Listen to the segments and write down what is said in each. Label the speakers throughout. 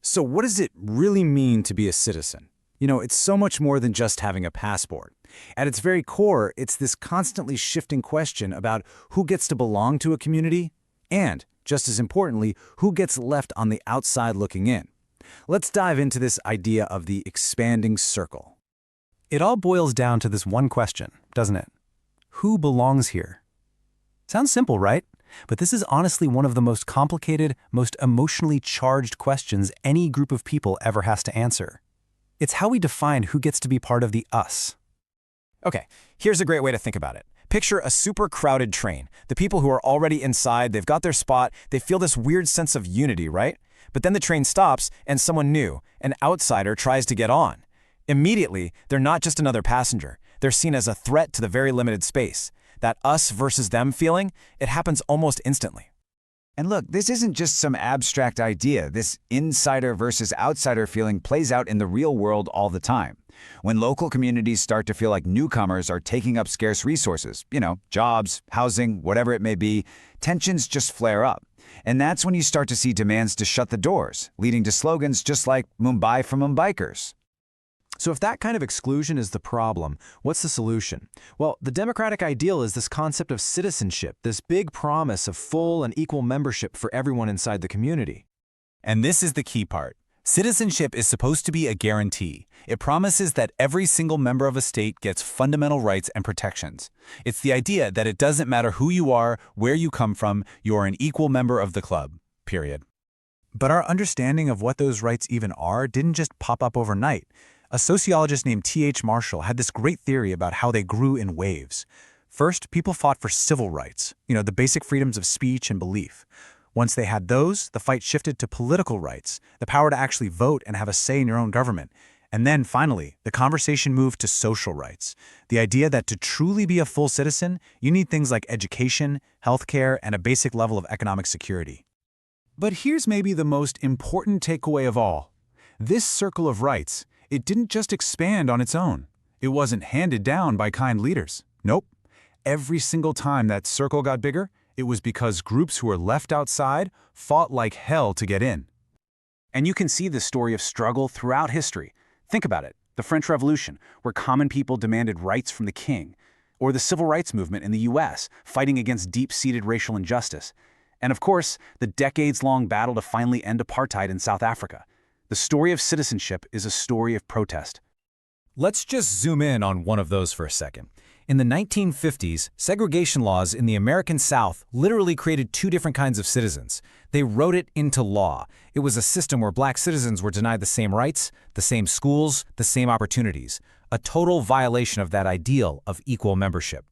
Speaker 1: So what does it really mean to be a citizen? It's so much more than just having a passport. At its very core, it's this constantly shifting question about who gets to belong to a community and, just as importantly, who gets left on the outside looking in. Let's dive into this idea of the expanding circle.
Speaker 2: It all boils down to this one question, doesn't it? Who belongs here? Sounds simple, right? But this is honestly one of the most complicated, most emotionally charged questions any group of people ever has to answer. It's how we define who gets to be part of the us.
Speaker 3: Okay, here's a great way to think about it. Picture a super crowded train. The people who are already inside, they've got their spot, they feel this weird sense of unity, right? But then the train stops and someone new, an outsider, tries to get on. Immediately, they're not just another passenger. They're seen as a threat to the very limited space. That us versus them feeling, it happens almost instantly.
Speaker 4: And look, this isn't just some abstract idea. This insider versus outsider feeling plays out in the real world all the time. When local communities start to feel like newcomers are taking up scarce resources, jobs, housing, whatever it may be, tensions just flare up. And that's when you start to see demands to shut the doors, leading to slogans just like Mumbai for Mumbaikars.
Speaker 2: So if that kind of exclusion is the problem, what's the solution? Well, the democratic ideal is this concept of citizenship, this big promise of full and equal membership for everyone inside the community.
Speaker 5: And this is the key part. Citizenship is supposed to be a guarantee. It promises that every single member of a state gets fundamental rights and protections. It's the idea that it doesn't matter who you are, where you come from, you're an equal member of the club, period.
Speaker 1: But our understanding of what those rights even are didn't just pop up overnight. A sociologist named T.H. Marshall had this great theory about how they grew in waves. First, people fought for civil rights, the basic freedoms of speech and belief. Once they had those, the fight shifted to political rights, the power to actually vote and have a say in your own government. And then, finally, the conversation moved to social rights, the idea that to truly be a full citizen, you need things like education, healthcare, and a basic level of economic security. But here's maybe the most important takeaway of all. This circle of rights, it didn't just expand on its own. It wasn't handed down by kind leaders. Nope. Every single time that circle got bigger, it was because groups who were left outside fought like hell to get in. And you can see this story of struggle throughout history. Think about it. The French Revolution, where common people demanded rights from the king. Or the Civil Rights Movement in the US, fighting against deep-seated racial injustice. And of course, the decades-long battle to finally end apartheid in South Africa. The story of citizenship is a story of protest.
Speaker 3: Let's just zoom in on one of those for a second. In the 1950s, segregation laws in the American South literally created two different kinds of citizens. They wrote it into law. It was a system where black citizens were denied the same rights, the same schools, the same opportunities. A total violation of that ideal of equal membership.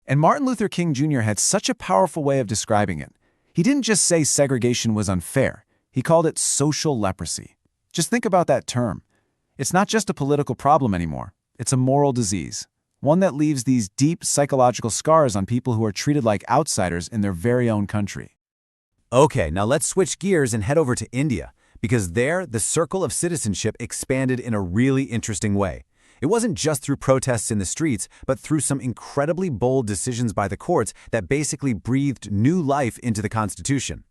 Speaker 6: And Martin Luther King Jr. had such a powerful way of describing it. He didn't just say segregation was unfair. He called it social leprosy. Just think about that term. It's not just a political problem anymore. It's a moral disease, one that leaves these deep psychological scars on people who are treated like outsiders in their very own country.
Speaker 3: Okay, now let's switch gears and head over to India, because there, the circle of citizenship expanded in a really interesting way. It wasn't just through protests in the streets, but through some incredibly bold decisions by the courts that basically breathed new life into the Constitution.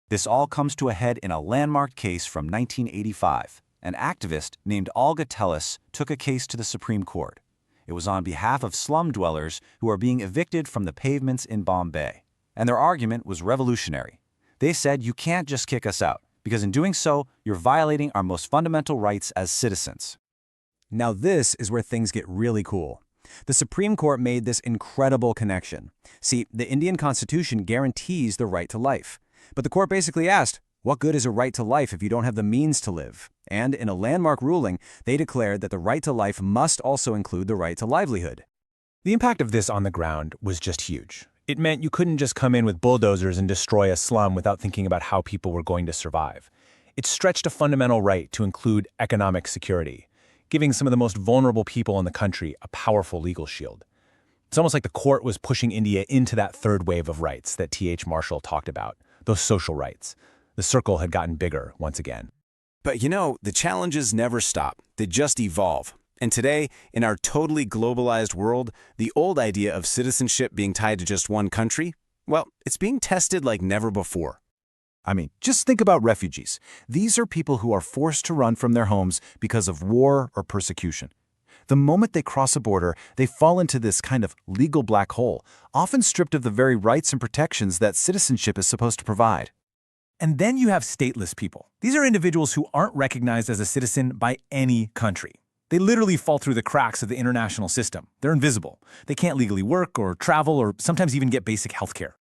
Speaker 7: This all comes to a head in a landmark case from 1985. An activist named Olga Tellis took a case to the Supreme Court. It was on behalf of slum dwellers who are being evicted from the pavements in Bombay. And their argument was revolutionary. They said, you can't just kick us out, because in doing so, you're violating our most fundamental rights as citizens.
Speaker 3: Now this is where things get really cool. The Supreme Court made this incredible connection. See, the Indian Constitution guarantees the right to life. But the court basically asked, what good is a right to life if you don't have the means to live? And in a landmark ruling, they declared that the right to life must also include the right to livelihood.
Speaker 5: The impact of this on the ground was just huge. It meant you couldn't just come in with bulldozers and destroy a slum without thinking about how people were going to survive. It stretched a fundamental right to include economic security, giving some of the most vulnerable people in the country a powerful legal shield. It's almost like the court was pushing India into that third wave of rights that T.H. Marshall talked about, those social rights. The circle had gotten bigger once again.
Speaker 1: But the challenges never stop. They just evolve. And today, in our totally globalized world, the old idea of citizenship being tied to just one country, well, it's being tested like never before.
Speaker 6: I mean, just think about refugees. These are people who are forced to run from their homes because of war or persecution. The moment they cross a border, they fall into this kind of legal black hole, often stripped of the very rights and protections that citizenship is supposed to provide.
Speaker 5: And then you have stateless people. These are individuals who aren't recognized as a citizen by any country. They literally fall through the cracks of the international system. They're invisible. They can't legally work or travel or sometimes even get basic health care.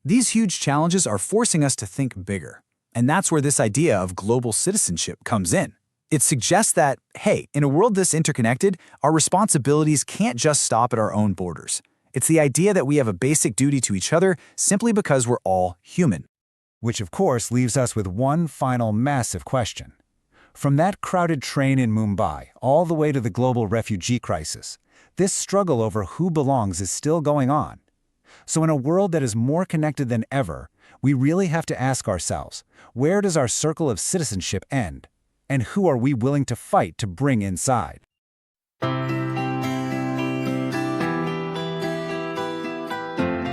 Speaker 2: These huge challenges are forcing us to think bigger. And that's where this idea of global citizenship comes in. It suggests that, hey, in a world this interconnected, our responsibilities can't just stop at our own borders. It's the idea that we have a basic duty to each other simply because we're all human.
Speaker 6: Which, of course, leaves us with one final massive question. From that crowded train in Mumbai all the way to the global refugee crisis, this struggle over who belongs is still going on. So in a world that is more connected than ever, we really have to ask ourselves, where does our circle of citizenship end? And who are we willing to fight to bring inside?